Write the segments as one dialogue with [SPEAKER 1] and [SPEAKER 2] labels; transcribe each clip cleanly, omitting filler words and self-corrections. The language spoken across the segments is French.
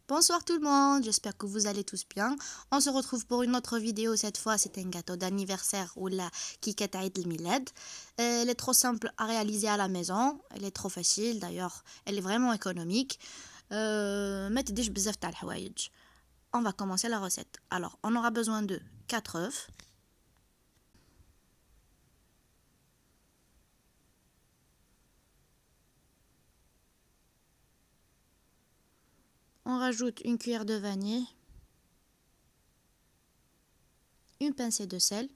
[SPEAKER 1] Bonsoir tout le monde, j'espère que vous allez tous bien. On se retrouve pour une autre vidéo. Cette fois, c'est un gâteau d'anniversaire ou la kikette Eid el-Milad. Elle est trop simple à réaliser à la maison. Elle est trop facile d'ailleurs. Elle est vraiment économique. ما تديش بزاف تاع الحوايج. On va commencer la recette. Alors, on aura besoin de 4 œufs. On rajoute une cuillère de vanille, une pincée de sel,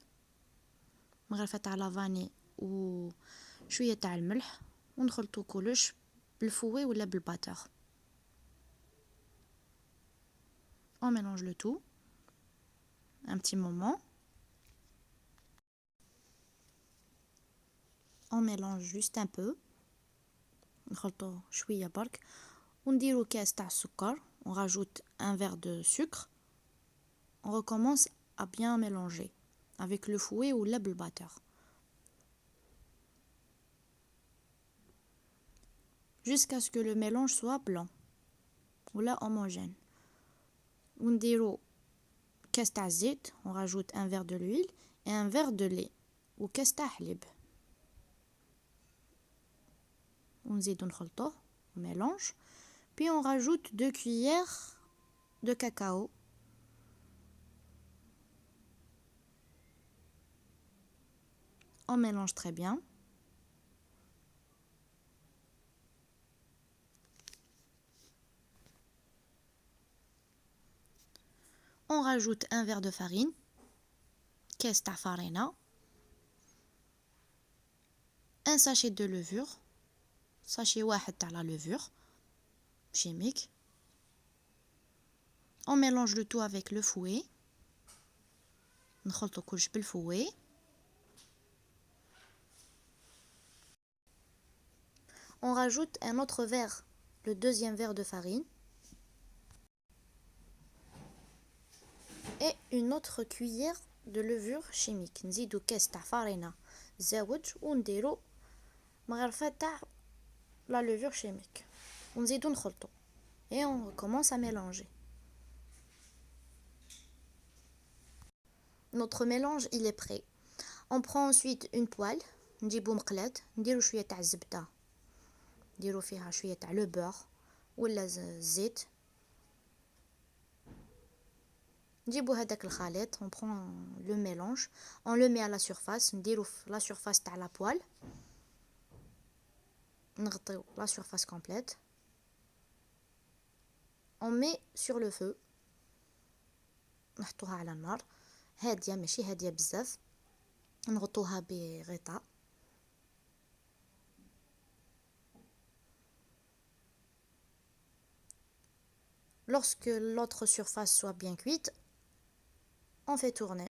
[SPEAKER 1] مغرفة تاع لا فاني وشوية تاع الملح ونخلطو كلش بالفوي ولا بالباتر. On mélange le tout un petit moment. On mélange juste un peu. نخلطو شوية برك ونديرو كاس تاع السكر. On rajoute un verre de sucre. On recommence à bien mélanger avec le fouet ou le batteur jusqu'à ce que le mélange soit blanc ou là homogène. ونديرو كاس تاع الزيت. On rajoute un verre de l'huile et un verre de lait وكاس تاع حليب. ونزيدو نخلطوه on mélange. Puis on rajoute 2 cuillères de cacao. On mélange très bien. On rajoute un verre de farine, كاس تاع farina, un sachet de levure, sachet واحد تاع la levure chimique. On mélange le tout avec le fouet. نخلطو كلش بالفouet. On rajoute un autre verre, le deuxième verre de farine. Et une autre cuillère de levure chimique. نزيدو كاس تاع farina زاوج ونديرو مغرفة تاع la levure chimique. ونزيدو نخلطو. Et on recommence à mélanger. Notre mélange, il est prêt. On prend ensuite une poêle, نجيبو مقلاة, نديرو شوية تاع الزبدة, نديرو فيها شوية تاع le beurre ولا الزيت. نجيبو هذاك الخليط, on prend le mélange, on le met à la surface, نديرو la surface تاع la poêle, نغطيو la surface complète. On met sur le feu, نحطوها على النار هادية ماشي هادية بزاف, نغطوها بغطاء. Lorsque l'autre surface soit bien cuite, on fait tourner.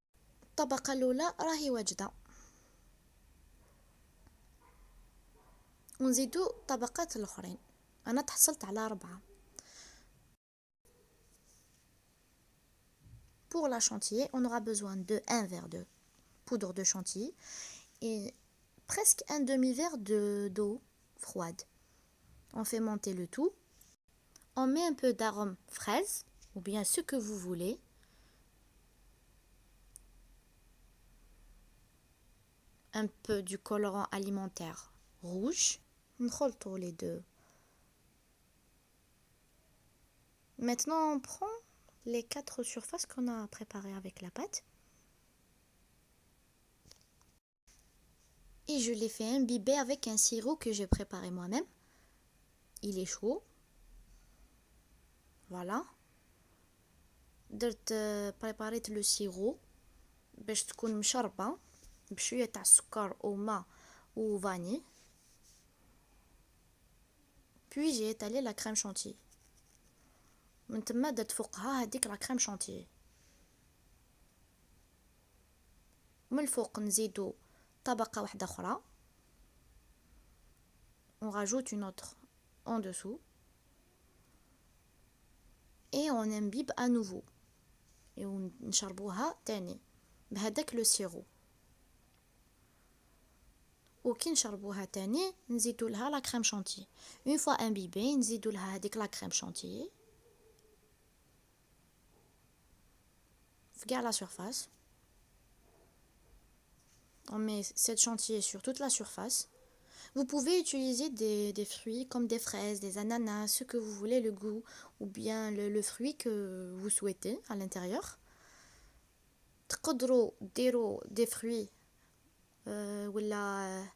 [SPEAKER 1] الطبقة الأولى راهي واجدة. ونزيدو الطبقات الأخرين. أنا تحصلت على 4. Pour la chantilly, on aura besoin de 1 verre de poudre de chantilly et presque un demi-verre d'eau froide. On fait monter le tout. On met un peu d'arôme fraise ou bien ce que vous voulez. Un peu du colorant alimentaire rouge. نخلطوا les deux. Maintenant, on prend les 4 surfaces qu'on a préparées avec la pâte. Et je les fais imbiber avec un sirop que j'ai préparé moi-même. Il est chaud. Voilà. درت préparé le sirop باش تكون مشربة بشوية تاع السكر وماء وفاني. Puis j'ai étalé la crème chantilly. من تما درت فوقها هذيك لا كريم شانتيي. من الفوق نزيدو طبقة واحدة أخرى. On rajoute une autre en dessous. Et on imbibe à nouveau. Et ونشربوها تاني بهذاك لو سيرو. وكي نشربوها تاني نزيدو لها لا كريم شانتيي. Une fois imbibée نزيدو لها هذيك لا كريم شانتيي. Regarde la surface. On met cette chantilly sur toute la surface. Vous pouvez utiliser des fruits comme des fraises, des ananas, ce que vous voulez, le goût, ou bien le fruit que vous souhaitez à l'intérieur. تقدروا ديروا des fruits ولا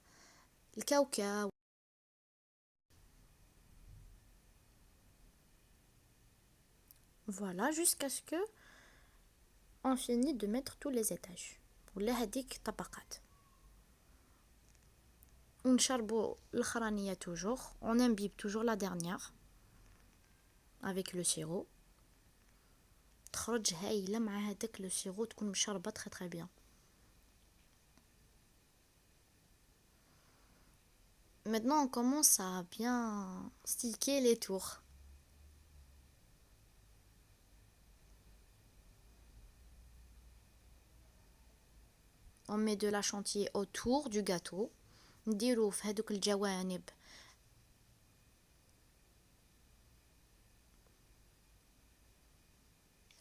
[SPEAKER 1] الكاوكاو. Voilà, jusqu'à ce que on finit de mettre tous les étages. ولا هذيك طبقات. ونشربوا الخرانية toujours. On imbibe toujours la dernière avec le sirop. تخرج هايلة مع هذاك لو سيرو، تكون مشربة très très bien. Maintenant on commence à bien sticker les tours. On met de la chantilly autour du gâteau. نديرو في هذوك الجوانب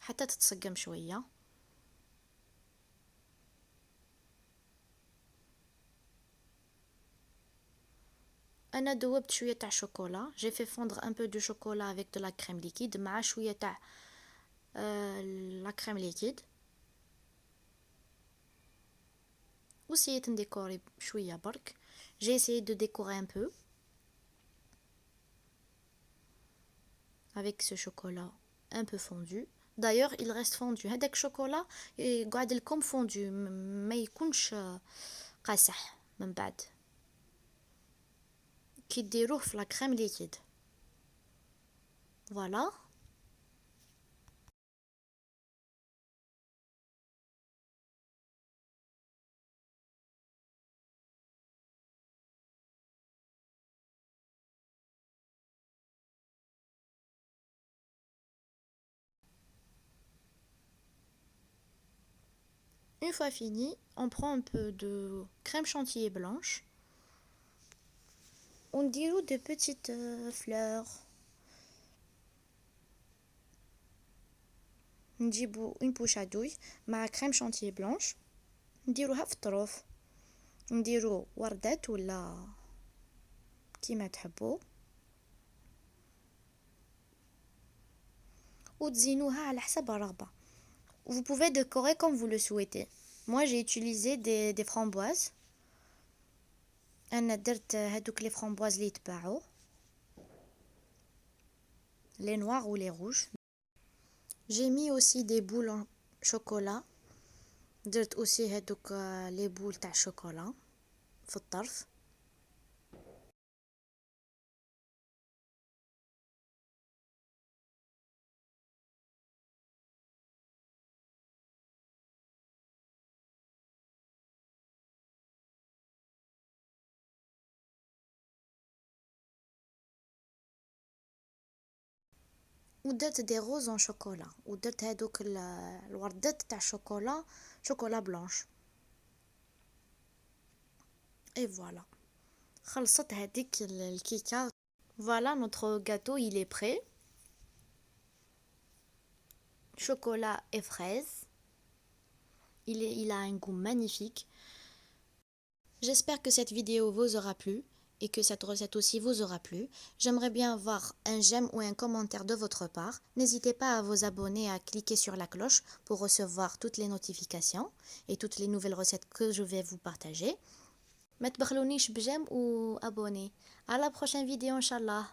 [SPEAKER 1] حتى تتسقم شوية. انا دوبت شويه تاع شوكولا. j'ai fait fondre un peu de chocolat avec de la crème liquide مع شويه تاع la crème liquide. وسيت نديكوري شويه برك. j'ai essayé de décorer un peu avec ce chocolat un peu fondu. D'ailleurs il reste fondu هذاك chocolat قاعد لكم fondu ما يكونش قاصح من بعد كي ديروه في لا كريم ليكيد. Voilà. Une fois fini, on prend un peu de crème chantilly blanche. On dirout de petites fleurs. نجيبو une bouche à douille مع crème chantilly blanche. نديروها في الطروف. نديرو وردات ولا كيما تحبوا. وتزينوها على حسب الرغبة. Vous pouvez décorer comme vous le souhaitez. Moi j'ai utilisé des framboises. انا درت هادوك les framboises اللي يتباعوا. Les noirs ou les rouges. J'ai mis aussi des boules en chocolat. درت aussi هادوك les boules تاع chocolat في الطرف. ودرت دي روز en chocolat. ودرت هادوك الوردات تاع شوكولا بلانش. et voilà. خلصت هذيك الكيكه. Voilà, notre gâteau il est prêt. Chocolat et fraises. Il a un goût magnifique. J'espère que cette vidéo vous aura plu et que cette recette aussi vous aura plu. J'aimerais bien avoir un j'aime ou un commentaire de votre part. N'hésitez pas à vous abonner et à cliquer sur la cloche pour recevoir toutes les notifications et toutes les nouvelles recettes que je vais vous partager. ما تبخلونيش بجيم ou abonner. À la prochaine vidéo, Inch'Allah.